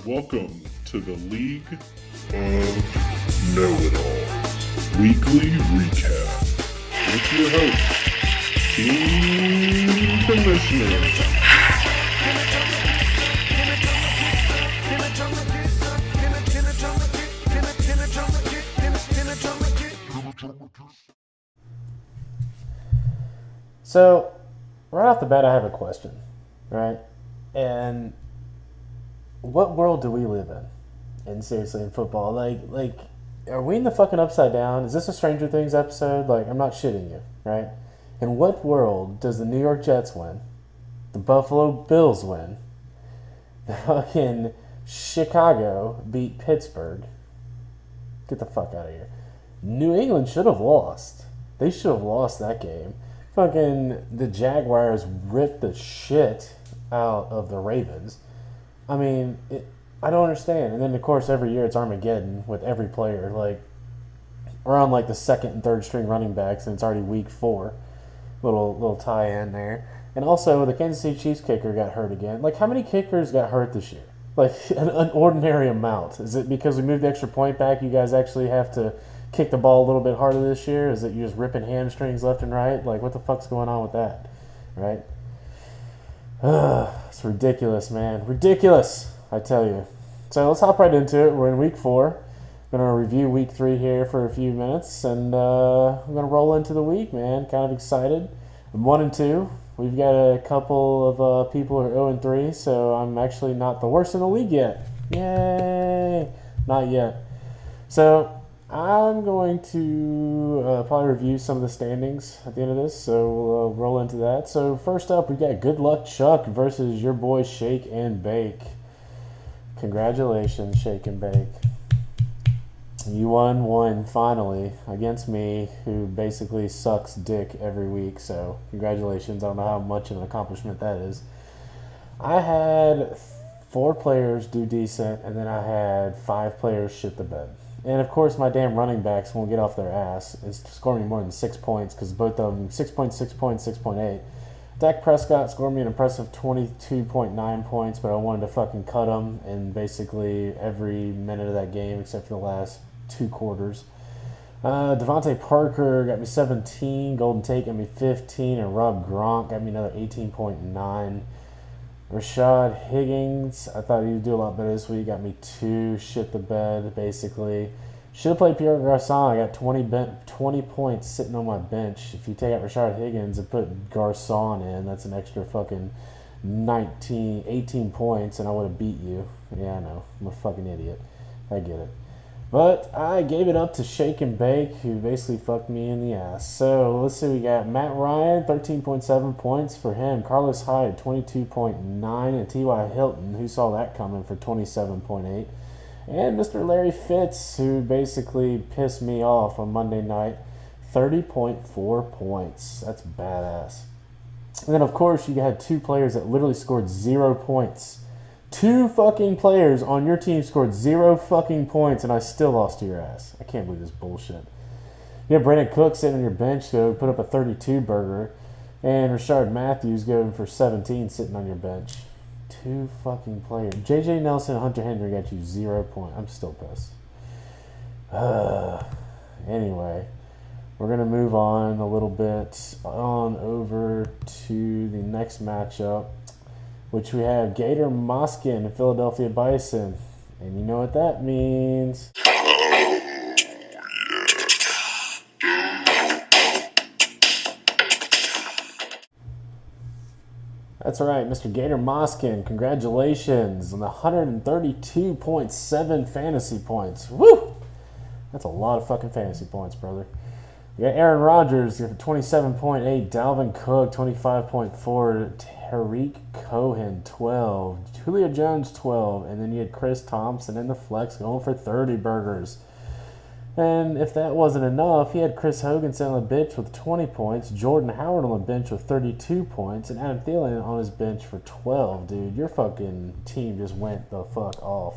Welcome to the League of Know-It-Alls Weekly Recap with your host, Team Commissioner. So, right off the bat, I have a question, right? And what world do we live in? And seriously, in football, like, are we in the fucking upside down? Is this a Stranger Things episode? Like, I'm not shitting you, right? In what world does the New York Jets win? The Buffalo Bills win? The fucking Chicago beat Pittsburgh? Get the fuck out of here. New England should have lost. They should have lost that game. Fucking the Jaguars ripped the shit out of the Ravens. I mean, I don't understand. And then, of course, every year it's Armageddon with every player. Like, we're on, like, the second and third string running backs, and it's already week 4. Little tie-in there. And also, the Kansas City Chiefs kicker got hurt again. Like, how many kickers got hurt this year? Like, an ordinary amount. Is it because we moved the extra point back, you guys actually have to kick the ball a little bit harder this year? Is it you just ripping hamstrings left and right? Like, what the fuck's going on with that? Right? It's ridiculous, man. Ridiculous, I tell you. So let's hop right into it. We're in week 4. I'm going to review week 3 here for a few minutes, and I'm going to roll into the week, man. Kind of excited. I'm 1-2. We've got a couple of people who are 0-3, so I'm actually not the worst in the league yet. Yay! Not yet. So I'm going to probably review some of the standings at the end of this, so we'll roll into that. So first up, we got Good Luck Chuck versus your boy Shake and Bake. Congratulations, Shake and Bake. You won one finally against me, who basically sucks dick every week, so congratulations. I don't know how much of an accomplishment that is. I had 4 players do decent, and then I had 5 players shit the bed. And of course, my damn running backs won't get off their ass and score me more than 6 points, because both of them 6.6 points, 6.8. Dak Prescott scored me an impressive 22.9 points, but I wanted to fucking cut him in basically every minute of that game except for the last 2 quarters. Devontae Parker got me 17, Golden Tate got me 15, and Rob Gronk got me another 18.9. Rashad Higgins, I thought he would do a lot better this week. Got me 2, shit the bed, basically. Should have played Pierre Garçon. I got 20 points sitting on my bench. If you take out Rashad Higgins and put Garçon in, that's an extra fucking 18 points, and I would have beat you. Yeah, I know. I'm a fucking idiot. I get it. But I gave it up to Shake and Bake, who basically fucked me in the ass. So let's see, we got Matt Ryan, 13.7 points for him. Carlos Hyde, 22.9. And T.Y. Hilton, who saw that coming, for 27.8. And Mr. Larry Fitz, who basically pissed me off on Monday night, 30.4 points. That's badass. And then, of course, you had 2 players that literally scored 0 points. 2 fucking players on your team scored 0 fucking points, and I still lost to your ass. I can't believe this bullshit. You have Brandon Cook sitting on your bench, so put up a 32 burger, and Rashard Matthews going for 17 sitting on your bench. 2 fucking players. J.J. Nelson and Hunter Henry got you 0 points. I'm still pissed. Anyway, we're going to move on a little bit on over to the next matchup, which we have Gator Moskin and Philadelphia Bison. And you know what that means. That's right, Mr. Gator Moskin. Congratulations on the 132.7 fantasy points. Woo! That's a lot of fucking fantasy points, brother. You got Aaron Rodgers, you have 27.8, Dalvin Cook, 25.4, Tariq Cohen, 12, Julio Jones, 12, and then you had Chris Thompson in the flex going for 30 burgers. And if that wasn't enough, he had Chris Hogan sitting on the bench with 20 points, Jordan Howard on the bench with 32 points, and Adam Thielen on his bench for 12. Dude, your fucking team just went the fuck off.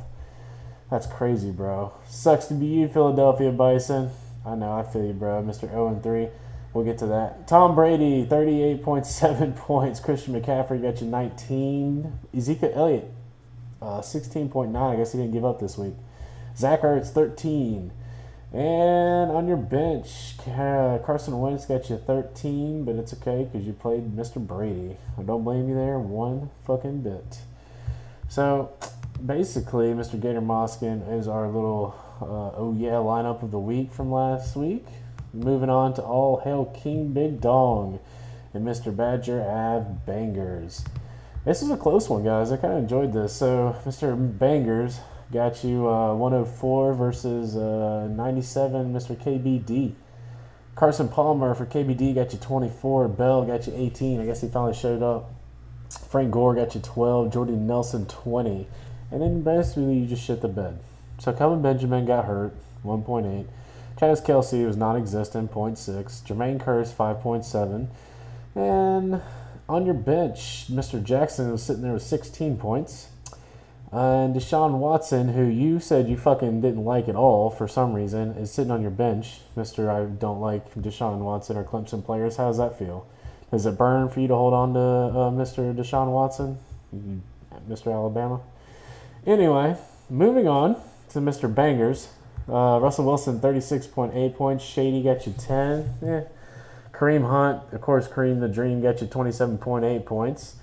That's crazy, bro. Sucks to be you, Philadelphia Bison. I know, I feel you, bro. Mr. 0-3. We'll get to that. Tom Brady, 38.7 points. Christian McCaffrey got you 19. Ezekiel Elliott, 16.9. I guess he didn't give up this week. Zach Ertz, 13. And on your bench, Carson Wentz got you 13, but it's okay because you played Mr. Brady. I don't blame you there one fucking bit. So, basically, Mr. Gator Moskin is our little lineup of the week from last week. Moving on to All Hail King Big Dong and Mr. Badger Av Bangers. This is a close one, guys. I kind of enjoyed this. So, Mr. Bangers got you 104 versus 97, Mr. KBD. Carson Palmer for KBD got you 24. Bell got you 18. I guess he finally showed up. Frank Gore got you 12. Jordy Nelson 20. And then basically you just shit the bed. So Kelvin Benjamin got hurt, 1.8. Travis Kelce was non-existent, 0.6. Jermaine Kearse, 5.7. And on your bench, Mr. Jackson was sitting there with 16 points. And Deshaun Watson, who you said you fucking didn't like at all for some reason, is sitting on your bench. Mr. I don't like Deshaun Watson or Clemson players. How does that feel? Does it burn for you to hold on to Mr. Deshaun Watson? Mr. Alabama? Anyway, moving on to Mr. Bangers. Russell Wilson, 36.8 points. Shady got you 10. Kareem Hunt, of course, Kareem the Dream got you 27.8 points.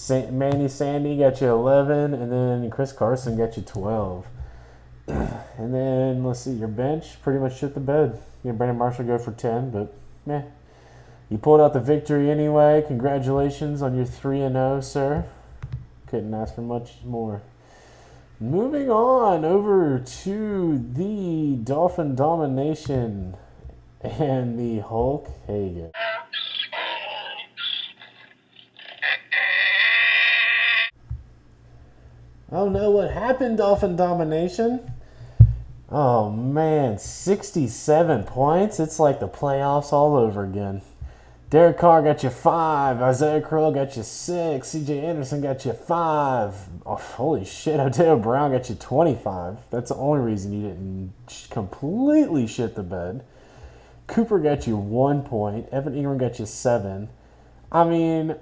Manny Sandy got you 11, and then Chris Carson got you 12. And then, let's see, your bench pretty much shit the bed. Brandon Marshall go for 10, but meh. You pulled out the victory anyway. Congratulations on your 3-0, sir. Couldn't ask for much more. Moving on over to the Dolphin Domination and the Hulk Hogan. Oh no, what happened, Dolphin Domination? Oh man, 67 points? It's like the playoffs all over again. Derek Carr got you 5. Isaiah Crowell got you 6. CJ Anderson got you 5. Oh, holy shit, Odell Brown got you 25. That's the only reason you didn't completely shit the bed. Cooper got you 1 point. Evan Ingram got you 7. I mean,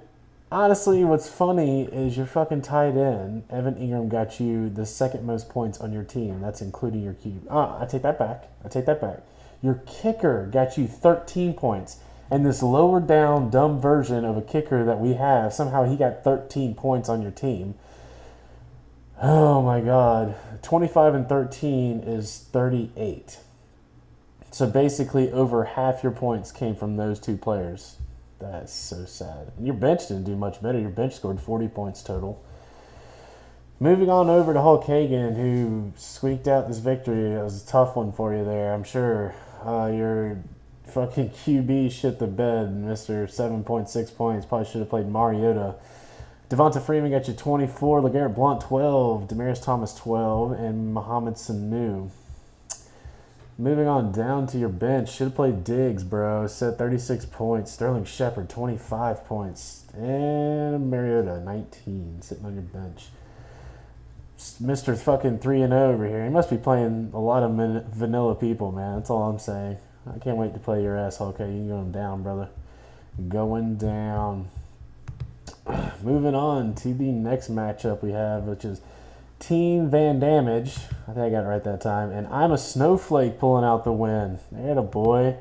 honestly, what's funny is your fucking tight end, Evan Ingram, got you the second most points on your team. That's including your QB. I take that back. Your kicker got you 13 points. And this lower down dumb version of a kicker that we have, somehow he got 13 points on your team. Oh my God. 25 and 13 is 38. So basically over half your points came from those two players. That's so sad. And your bench didn't do much better. Your bench scored 40 points total. Moving on over to Hulk Hogan, who squeaked out this victory. It was a tough one for you there, I'm sure. Your fucking QB shit the bed, Mr. 7.6 points. Probably should have played Mariota. Devonta Freeman got you 24. LeGarrette Blount, 12. Demaryius Thomas, 12. And Mohamed Sanu. Moving on down to your bench. Should have played Diggs, bro. Set 36 points. Sterling Shepard, 25 points. And Mariota, 19. Sitting on your bench. Mr. fucking 3-0 over here. He must be playing a lot of vanilla people, man. That's all I'm saying. I can't wait to play your ass, okay? You can go down, brother. Going down. Moving on to the next matchup we have, which is Team Van Damage. I think I got it right that time. And I'm a Snowflake pulling out the win. Atta boy.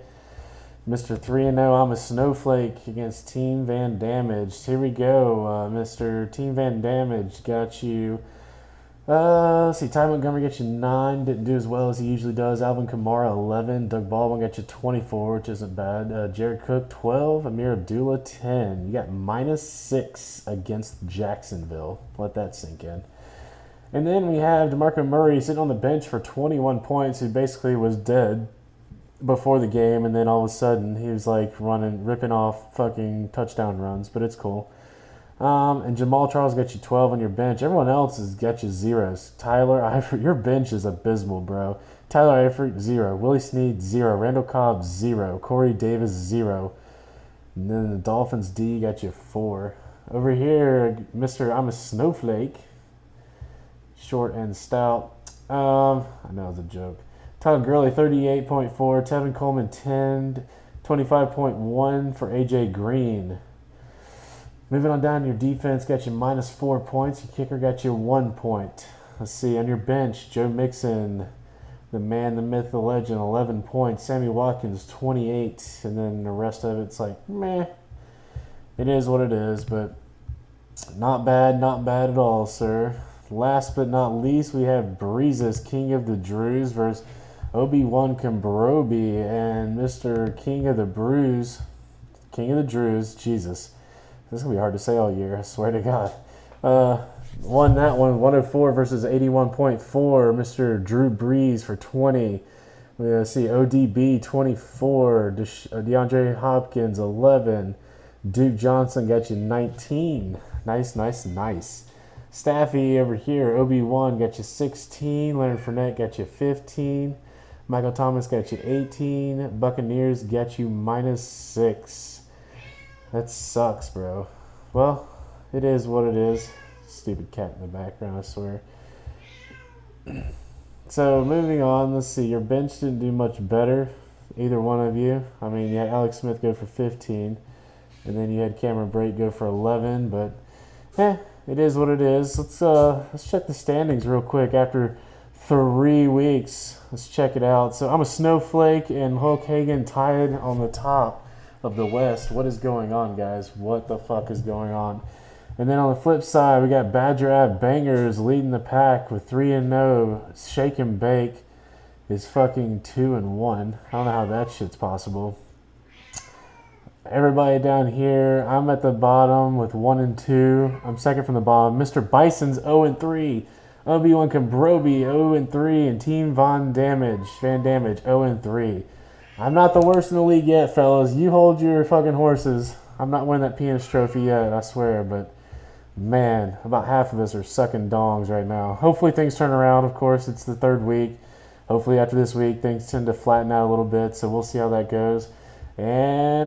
Mr. 3-0, I'm a Snowflake against Team Van Damage. Here we go. Mr. Team Van Damage got you... let's see, Ty Montgomery got you 9, didn't do as well as he usually does. Alvin Kamara, 11. Doug Baldwin got you 24, which isn't bad. Jared Cook, 12. Amir Abdullah, 10. You got -6 against Jacksonville. Let that sink in. And then we have DeMarco Murray sitting on the bench for 21 points, who basically was dead before the game, and then all of a sudden he was like ripping off fucking touchdown runs, but it's cool. And Jamal Charles got you 12 on your bench. Everyone else has got you zeros. Tyler Eifert, your bench is abysmal, bro. Tyler Eifert, 0. Willie Snead, 0. Randall Cobb, 0. Corey Davis, 0. And then the Dolphins D got you 4. Over here, Mr. I'm a Snowflake. Short and stout. I know it was a joke. Todd Gurley, 38.4. Tevin Coleman, 10. 25.1 for AJ Green. Moving on down, your defense got you -4 points. Your kicker got you 1 point. Let's see, on your bench, Joe Mixon, the man, the myth, the legend, 11 points. Sammy Watkins, 28. And then the rest of it's like, meh. It is what it is, but not bad at all, sir. Last but not least, we have Breezes, King of the Drews, versus Obi-Wan Kambrobi and Mr. King of the Drews, Jesus. This is going to be hard to say all year, I swear to God. Won that one, 104 versus 81.4. Mr. Drew Brees for 20. We see ODB 24. DeAndre Hopkins 11. Duke Johnson got you 19. Nice. Staffy over here, Obi-Wan got you 16. Leonard Fournette got you 15. Michael Thomas got you 18. Buccaneers got you -6. That sucks, bro. Well, it is what it is. Stupid cat in the background, I swear. So, moving on, let's see. Your bench didn't do much better, either one of you. I mean, you had Alex Smith go for 15, and then you had Cameron Brate go for 11, but, it is what it is. Let's check the standings real quick after 3 weeks. Let's check it out. So, I'm a snowflake, and Hulk Hogan tied on the top of the West. What is going on, guys? What the fuck is going on? And then on the flip side, we got Badger Ab Bangers leading the pack with 3-0. Shake and Bake is fucking 2-1. I don't know how that shit's possible. Everybody down here, I'm at the bottom with 1-2. I'm second from the bottom. Mr. Bison's 0-3. Obi-Wan Kambrobi 0-3, and Team Van Damage 0-3. I'm not the worst in the league yet, fellas. You hold your fucking horses. I'm not winning that penis trophy yet, I swear, but man, about half of us are sucking dongs right now. Hopefully things turn around. Of course, it's the 3rd week. Hopefully after this week, things tend to flatten out a little bit, so we'll see how that goes. And